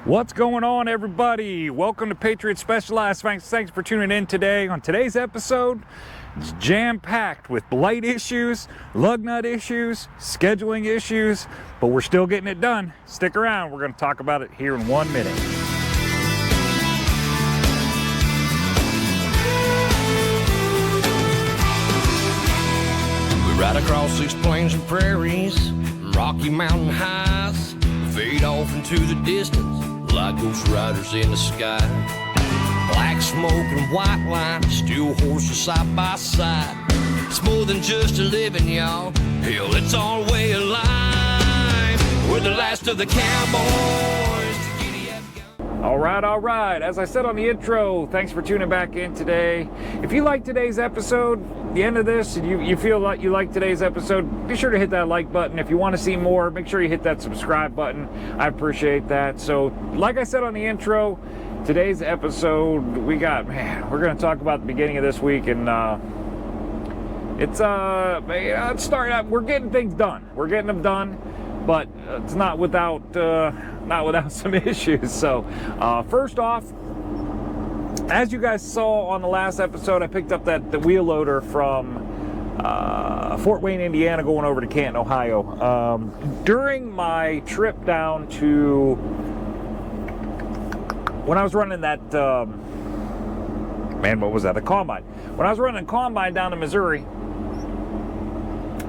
What's going on, everybody? Welcome to Patriot Specialized. Thanks for tuning in today. On today's episode, it's jam-packed with light issues, lug nut issues, scheduling issues, but we're still getting it done. Stick around. We're going to talk about it here in 1 minute. We ride across these plains and prairies, Rocky Mountain highs, fade off into the distance like ghost riders in the sky. Black smoke and white line, steel horses side by side. It's more than just a living, y'all. Hell, it's our way of life. We're the last of the cowboys. All right. As I said on the intro, thanks for tuning back in today. If you like today's episode, the end of this, and you feel like you like today's episode, be sure to hit that like button. If you want to see more, make sure you hit that subscribe button. I appreciate that. So, like I said on the intro, today's episode, we're going to talk about the beginning of this week, and let's start out. We're getting things done. We're getting them done, but it's not without some issues. So, first off, as you guys saw on the last episode, I picked up the wheel loader from Fort Wayne, Indiana, going over to Canton, Ohio. During my trip down to, when I was running that, what was that? The combine. When I was running a combine down to Missouri,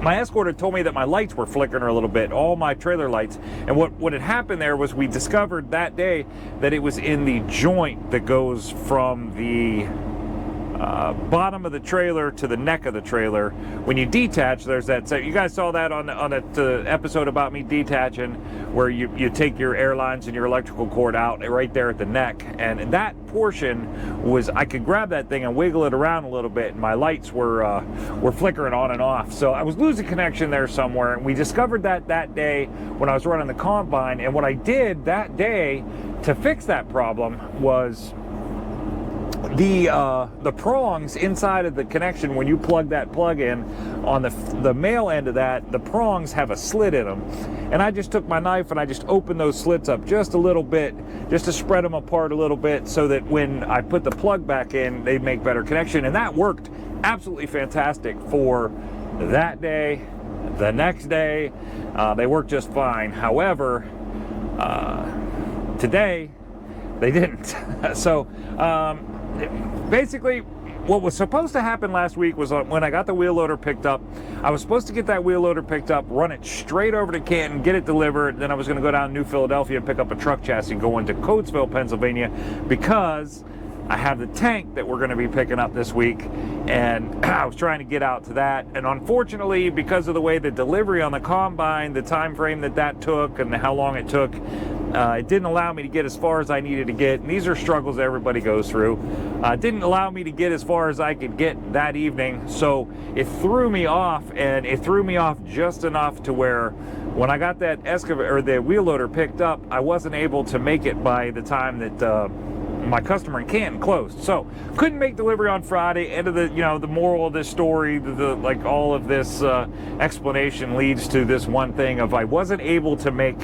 my escorter told me that my lights were flickering a little bit, all my trailer lights. And what had happened there was we discovered that day that it was in the joint that goes from the bottom of the trailer to the neck of the trailer. When you detach, there's that. So you guys saw that on that episode about me detaching, where you take your air lines and your electrical cord out right there at the neck. And that portion was, I could grab that thing and wiggle it around a little bit, and my lights were flickering on and off. So I was losing connection there somewhere, and we discovered that day when I was running the combine. And what I did that day to fix that problem was the prongs inside of the connection. When you plug that plug in on the male end of that, the prongs have a slit in them, and I just took my knife and I just opened those slits up just a little bit, just to spread them apart a little bit, so that when I put the plug back in, they'd make better connection. And that worked absolutely fantastic for that day. The next day, they worked just fine. However, today they didn't. So basically, what was supposed to happen last week was when I got the wheel loader picked up, I was supposed to get that wheel loader picked up, run it straight over to Canton, get it delivered. Then I was going to go down to New Philadelphia and pick up a truck chassis and go into Coatesville, Pennsylvania, because I have the tank that we're going to be picking up this week, and I was trying to get out to that. And unfortunately, because of the way the delivery on the combine, the time frame that took and how long it took, it didn't allow me to get as far as I needed to get. And these are struggles that everybody goes through. It didn't allow me to get as far as I could get that evening, so it threw me off, and it threw me off just enough to where when I got that excavator or the wheel loader picked up, I wasn't able to make it by the time that my customer in Canton closed. So couldn't make delivery on Friday. End of the moral of this story, like all of this explanation leads to this one thing of I wasn't able to make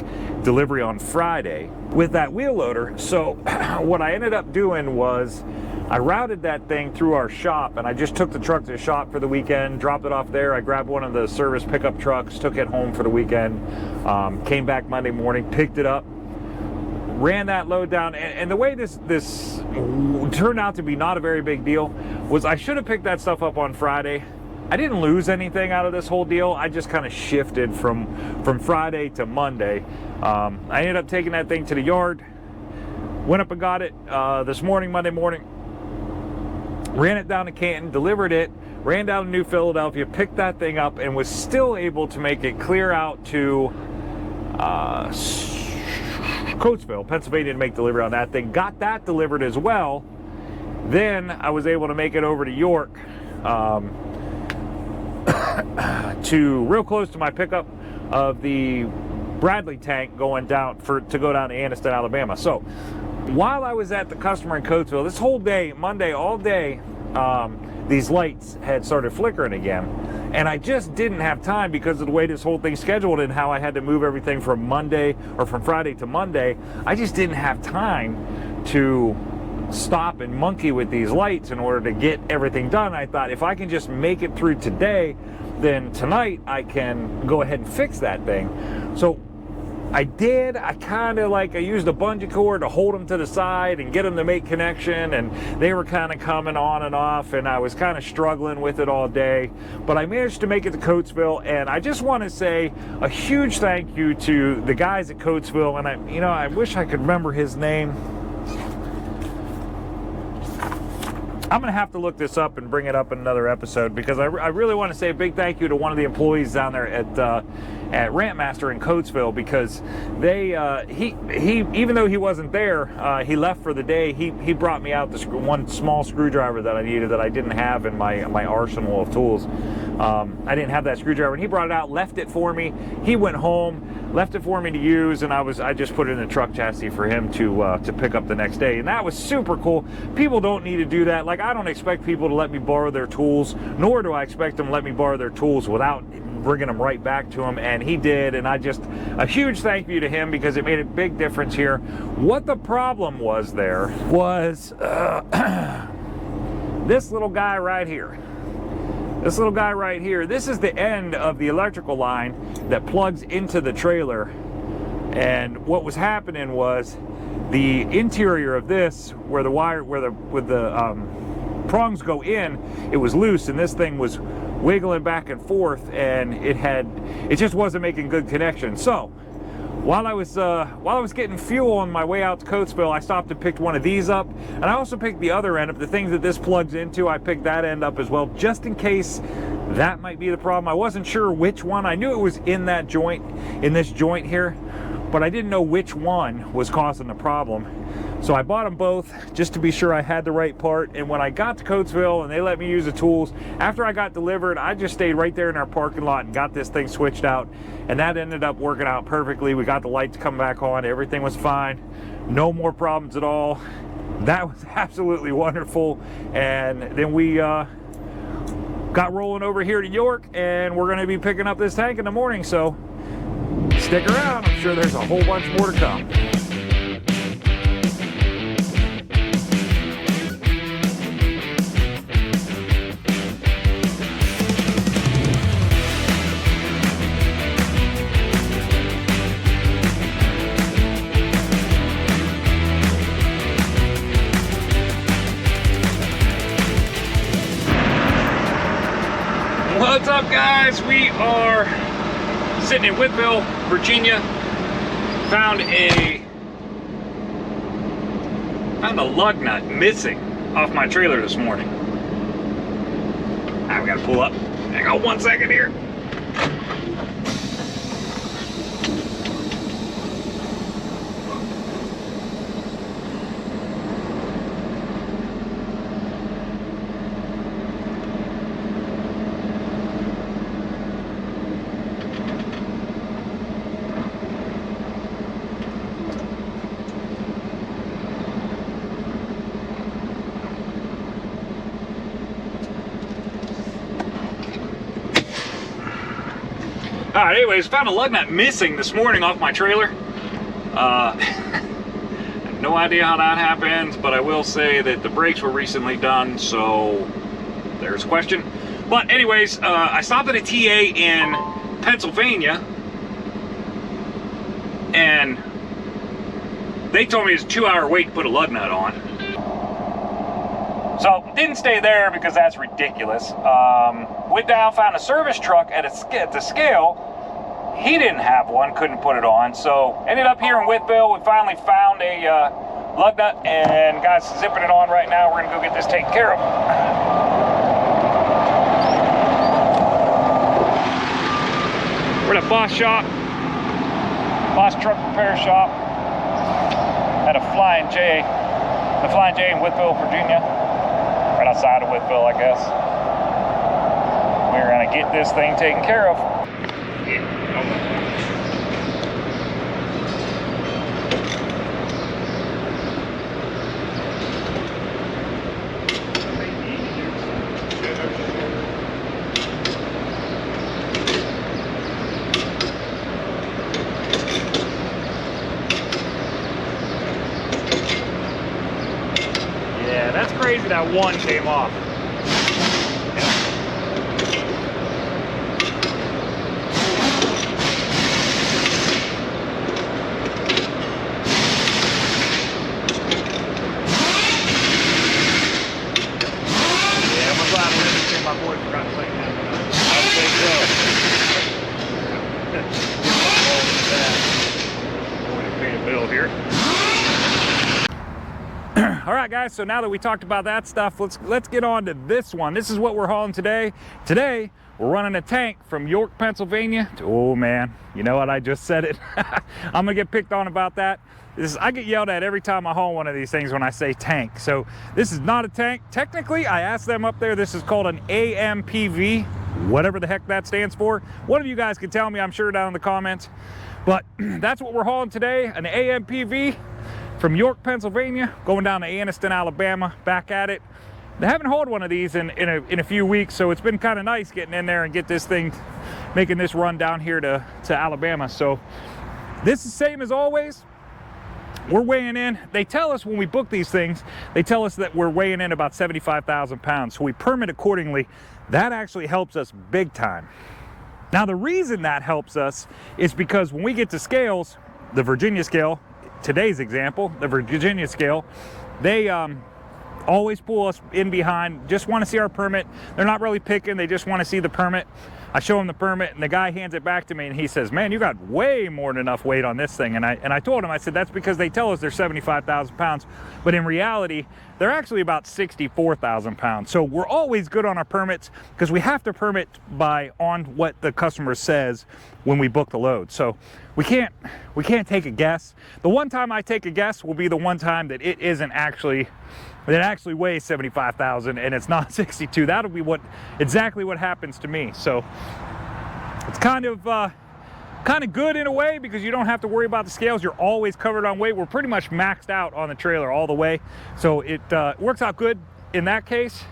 delivery on Friday with that wheel loader. So what I ended up doing was I routed that thing through our shop, and I just took the truck to the shop for the weekend, dropped it off there. I grabbed one of the service pickup trucks, took it home for the weekend, came back Monday morning, picked it up, ran that load down. And the way this turned out to be not a very big deal was I should have picked that stuff up on Friday. I didn't lose anything out of this whole deal. I just kind of shifted from Friday to Monday. I ended up taking that thing to the yard, went up and got it this morning, Monday morning, ran it down to Canton, delivered it, ran down to New Philadelphia, picked that thing up, and was still able to make it clear out to Coatesville, Pennsylvania, to make delivery on that thing. Got that delivered as well. Then I was able to make it over to York, to real close to my pickup of the Bradley tank going down to go down to Anniston, Alabama. So while I was at the customer in Coatesville, this whole day, Monday, all day, these lights had started flickering again. And I just didn't have time because of the way this whole thing's scheduled and how I had to move everything from Friday to Monday. I just didn't have time to stop and monkey with these lights in order to get everything done. I thought if I can just make it through today, then tonight I can go ahead and fix that thing. So I did. I used a bungee cord to hold them to the side and get them to make connection, and they were kind of coming on and off, and I was kind of struggling with it all day, but I managed to make it to Coatesville. And I just want to say a huge thank you to the guys at Coatesville, and I wish I could remember his name. I'm going to have to look this up and bring it up in another episode, because I really want to say a big thank you to one of the employees down there at Rantmaster in Coatesville, because he even though he wasn't there, he left for the day. He brought me out one small screwdriver that I needed that I didn't have in my arsenal of tools. I didn't have that screwdriver, and he brought it out, left it for me. He went home, left it for me to use, and I just put it in the truck chassis for him to pick up the next day, and that was super cool. People don't need to do that. Like, I don't expect people to let me borrow their tools, nor do I expect them to let me borrow their tools without bringing them right back to him, and he did. And a huge thank you to him, because it made a big difference here. What the problem was there was this little guy right here. This little guy right here, this is the end of the electrical line that plugs into the trailer. And what was happening was the interior of this, where the prongs go in, it was loose, and this thing was wiggling back and forth, and it just wasn't making good connection. So while I was getting fuel on my way out to Coatesville, I stopped and picked one of these up, and I also picked the other end of the things that this plugs into. I picked that end up as well, just in case that might be the problem. I wasn't sure which one. I knew it was in that joint, in this joint here, but I didn't know which one was causing the problem. So I bought them both just to be sure I had the right part. And when I got to Coatesville and they let me use the tools, after I got delivered, I just stayed right there in our parking lot and got this thing switched out. And that ended up working out perfectly. We got the lights come back on. Everything was fine. No more problems at all. That was absolutely wonderful. And then we got rolling over here to York, and we're going to be picking up this tank in the morning. So stick around. I'm sure there's a whole bunch more to come. What's up, guys? We are sitting in Whitville, Virginia. Found a lug nut missing off my trailer this morning. We gotta pull up. Hang on 1 second here. Alright, anyways, found a lug nut missing this morning off my trailer. I have no idea how that happened, but I will say that the brakes were recently done, so there's a question. But anyways, I stopped at a TA in Pennsylvania, and they told me it's a 2-hour wait to put a lug nut on. So, didn't stay there because that's ridiculous. Went down, found a service truck at the scale. He didn't have one, couldn't put it on. So, ended up here in Whitville. We finally found a lug nut, and guys, zipping it on right now. We're gonna go get this taken care of. We're at a Boss shop, Boss truck repair shop at the Flying J in Whitville, Virginia. Right outside of Whitville, I guess. We're gonna get this thing taken care of. crazy that one came off. My boy forgot to clean that. I would say so. Going to pay a bill here. All right, guys. So now that we talked about that stuff, let's get on to this one. This is what we're hauling today. Today we're running a tank from York, Pennsylvania. Oh man, you know what? I just said it. I'm gonna get picked on about that. I get yelled at every time I haul one of these things when I say tank. So this is not a tank. Technically, I asked them up there, this is called an AMPV, whatever the heck that stands for. One of you guys can tell me, I'm sure, down in the comments. But that's what we're hauling today, an AMPV from York, Pennsylvania, going down to Anniston, Alabama, back at it. They haven't hauled one of these in a few weeks, so it's been kind of nice getting in there and get this thing, making this run down here to Alabama. So this is same as always. We're weighing in. They tell us when we book these things, they tell us that we're weighing in about 75,000 pounds. So we permit accordingly. That actually helps us big time. Now, the reason that helps us is because when we get to scales, the Virginia scale, today's example, the Virginia scale, they always pull us in behind, just want to see our permit. They're not really picking, they just want to see the permit. I show him the permit and the guy hands it back to me and he says, man, you got way more than enough weight on this thing. And I told him, I said, that's because they tell us they're 75,000 pounds, but in reality, they're actually about 64,000 pounds. So we're always good on our permits because we have to permit on what the customer says when we book the load. So we can't take a guess. The one time I take a guess will be the one time that it actually weighs 75,000 and it's not 62. That'll be exactly what happens to me. So it's kind of good in a way because you don't have to worry about the scales. You're always covered on weight. We're pretty much maxed out on the trailer all the way. So it works out good in that case.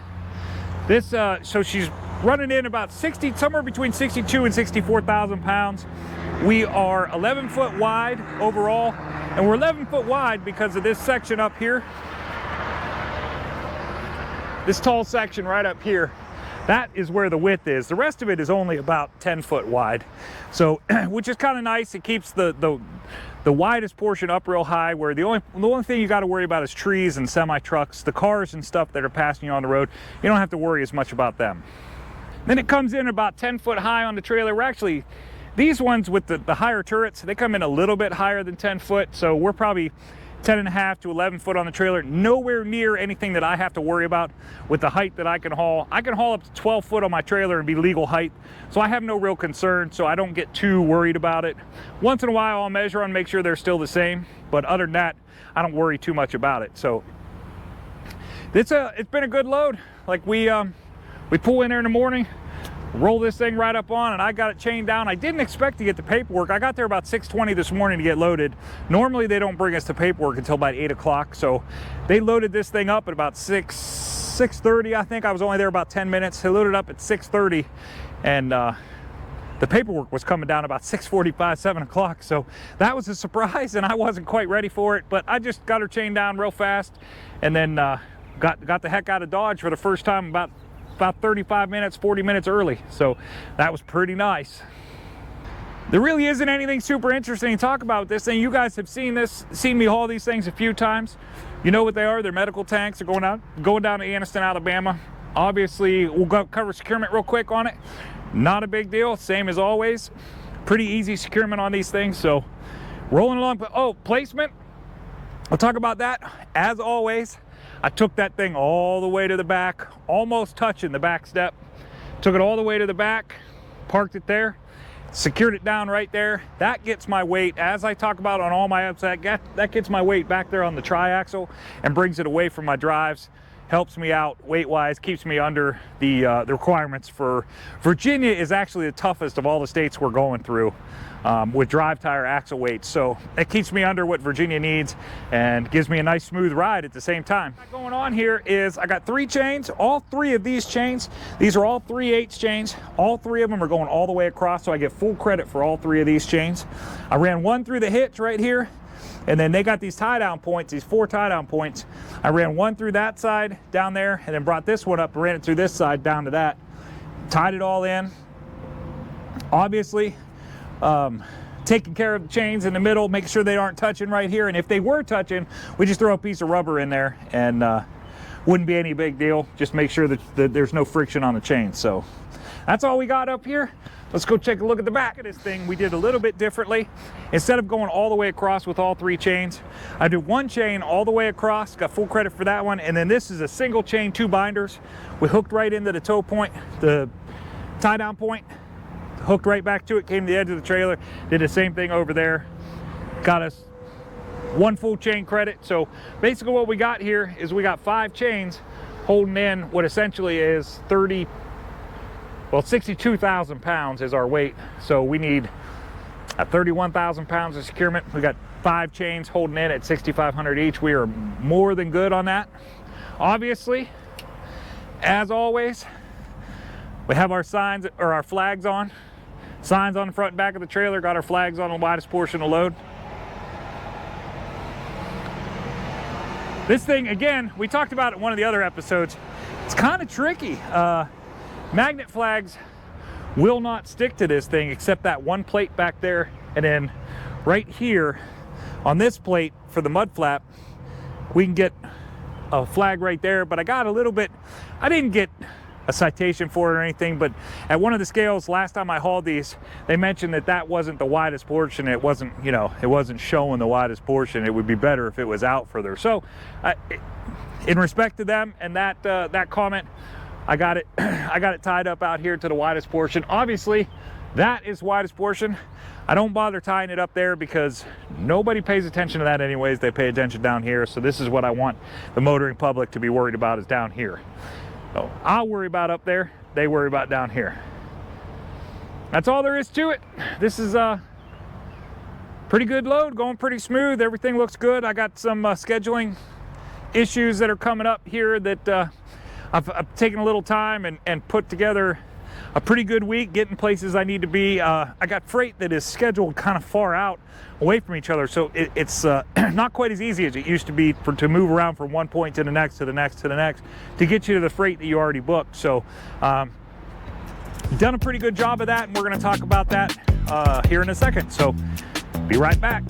So she's running in about somewhere between 62 and 64,000 pounds. We are 11 foot wide overall, and we're 11 foot wide because of this section up here. This tall section right up here, that is where the width is. The rest of it is only about 10 foot wide. So, which is kind of nice. It keeps the widest portion up real high, where the only thing you got to worry about is trees and semi trucks. The cars and stuff that are passing you on the road, you don't have to worry as much about them. Then it comes in about 10 foot high on the trailer. We're actually, these ones with the higher turrets, they come in a little bit higher than 10 foot. So we're probably 10.5 to 11 foot on the trailer. Nowhere near anything that I have to worry about with the height that I can haul. I can haul up to 12 foot on my trailer and be legal height. So I have no real concern. So I don't get too worried about it. Once in a while I'll measure and make sure they're still the same. But other than that, I don't worry too much about it. So it's been a good load. Like we pull in there in the morning, roll this thing right up on, and I got it chained down. I didn't expect to get the paperwork. I got there about 6:20 this morning to get loaded. Normally they don't bring us the paperwork until about 8 o'clock. So they loaded this thing up at about 6:30. I think I was only there about 10 minutes. They loaded up at 6:30, and the paperwork was coming down about 6:45, 7 o'clock. So that was a surprise, and I wasn't quite ready for it. But I just got her chained down real fast, and then got the heck out of Dodge for the first time about 35 minutes, 40 minutes early. So that was pretty nice. There really isn't anything super interesting to talk about with this thing. You guys have seen me haul these things a few times. You know what they are. They're medical tanks. They're going down to Anniston, Alabama. Obviously, we'll cover securement real quick on it. Not a big deal. Same as always. Pretty easy securement on these things. So rolling along. Oh, placement. I'll talk about that as always. I took that thing all the way to the back, almost touching the back step. Took it all the way to the back, parked it there, secured it down right there. That gets my weight, as I talk about on all my upset, that gets my weight back there on the triaxle and brings it away from my drives. Helps me out weight-wise, keeps me under the requirements for Virginia. Is actually the toughest of all the states we're going through with drive tire axle weights. So it keeps me under what Virginia needs and gives me a nice smooth ride at the same time. What's going on here is I got 3 chains. All 3 of these chains, these are all 3/8 chains. All 3 of them are going all the way across, so I get full credit for all 3 of these chains. I ran one through the hitch right here, And then they got these tie down points, these 4 tie down points. I ran one through that side down there, and then brought this one up and ran it through this side down to that. Tied it all in. Obviously, taking care of the chains in the middle, making sure they aren't touching right here. And if they were touching, we just throw a piece of rubber in there, and wouldn't be any big deal. Just make sure that there's no friction on the chain. So that's all we got up here. Let's go take a look at the back of this thing. We did a little bit differently. Instead of going all the way across with all 3 chains, I did one chain all the way across, got full credit for that one. And then this is a single chain, 2 binders. We hooked right into the toe point, the tie down point, hooked right back to it, came to the edge of the trailer, did the same thing over there. Got us 1 full chain credit. So basically what we got here is we got 5 chains holding in what essentially is 62,000 pounds is our weight. So we need 31,000 pounds of securement. We got 5 chains holding in at 6,500 each. We are more than good on that. Obviously, as always, we have our signs or our flags on. Signs on the front and back of the trailer, got our flags on the widest portion of load. This thing, again, we talked about it in one of the other episodes. It's kind of tricky. Magnet flags will not stick to this thing except that one plate back there, and then right here on this plate for the mud flap we can get a flag right there. But I got a little bit, I didn't get a citation for it or anything, but at one of the scales last time I hauled these, they mentioned that that wasn't the widest portion. It wasn't, you know, it wasn't showing the widest portion. It would be better if it was out further. So in respect to them and that comment, I got it tied up out here to the widest portion. Obviously that is widest portion. I don't bother tying it up there because nobody pays attention to that anyways. They pay attention down here. So this is what I want the motoring public to be worried about, is down here. So I'll worry about up there, they worry about down here. That's all there is to it. This is a pretty good load, going pretty smooth. Everything looks good. I got some scheduling issues that are coming up here that I've taken a little time and put together a pretty good week, getting places I need to be. I got freight that is scheduled kind of far out away from each other, so it's not quite as easy as it used to be to move around from one point to the next, to the next, to the next, to get you to the freight that you already booked. So done a pretty good job of that, and we're going to talk about that here in a second. So be right back.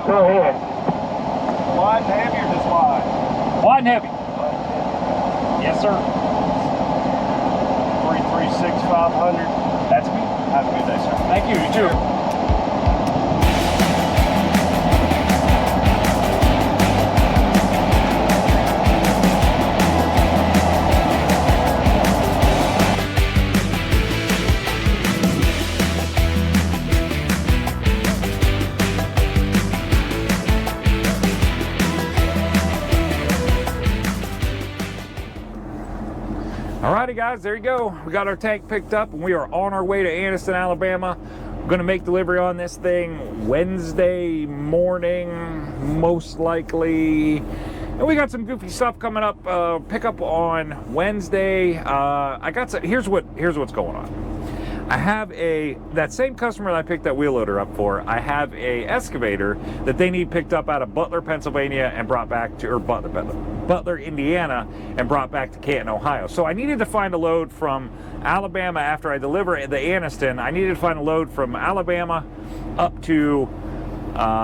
Go ahead. Wide and heavy or just wide? Wide and heavy. Yes, sir. 336 500. That's me. Have a good day, sir. Thank you. You too. Alrighty guys, there you go. We got our tank picked up and we are on our way to Anniston, Alabama. I'm gonna make delivery on this thing Wednesday morning, most likely. And we got some goofy stuff coming up. Pickup on Wednesday. Here's what's going on. I have that same customer that I picked that wheel loader up for. I have a excavator that they need picked up out of Butler, Pennsylvania, and brought back to Butler, Indiana, and brought back to Canton, Ohio. So I needed to find a load from Alabama after I deliver the Anniston. I needed to find a load from Alabama up to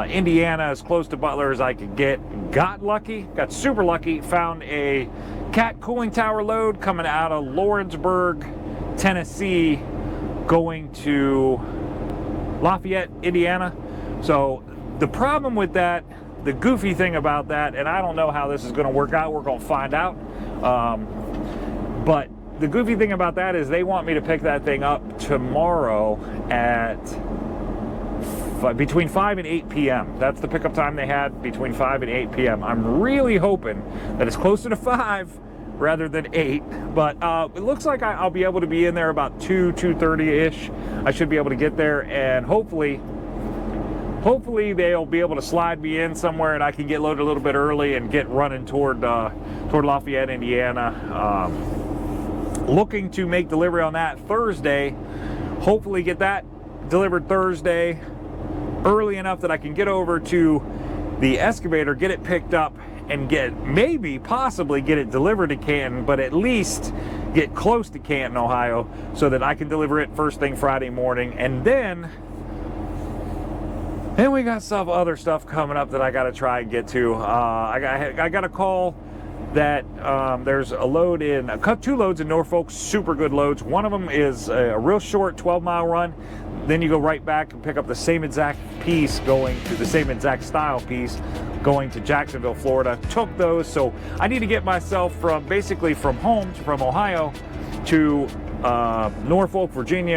Indiana, as close to Butler as I could get. Got lucky, got super lucky. Found a Cat cooling tower load coming out of Lawrenceburg, Tennessee, going to Lafayette, Indiana. So the problem with that, the goofy thing about that, and I don't know how this is going to work out, we're going to find out. But the goofy thing about that is they want me to pick that thing up tomorrow at between 5 and 8 p.m. That's the pickup time they had, between 5 and 8 p.m. I'm really hoping that it's closer to 5 rather than 8, but it looks like I'll be able to be in there about 2:30-ish. I should be able to get there, and hopefully they'll be able to slide me in somewhere and I can get loaded a little bit early and get running toward Lafayette, Indiana. Looking to make delivery on that Thursday. Hopefully get that delivered Thursday early enough that I can get over to the excavator, get it picked up, and possibly get it delivered to Canton, but at least get close to Canton, Ohio, so that I can deliver it first thing Friday morning. And then we got other stuff coming up that I got to try and get to. I got a call that there's a load two loads in Norfolk, super good loads. One of them is a real short 12-mile run. Then you go right back and pick up the same exact piece, going to the same exact style piece, going to Jacksonville, Florida. Took those, so I need to get myself from Ohio to Norfolk, Virginia,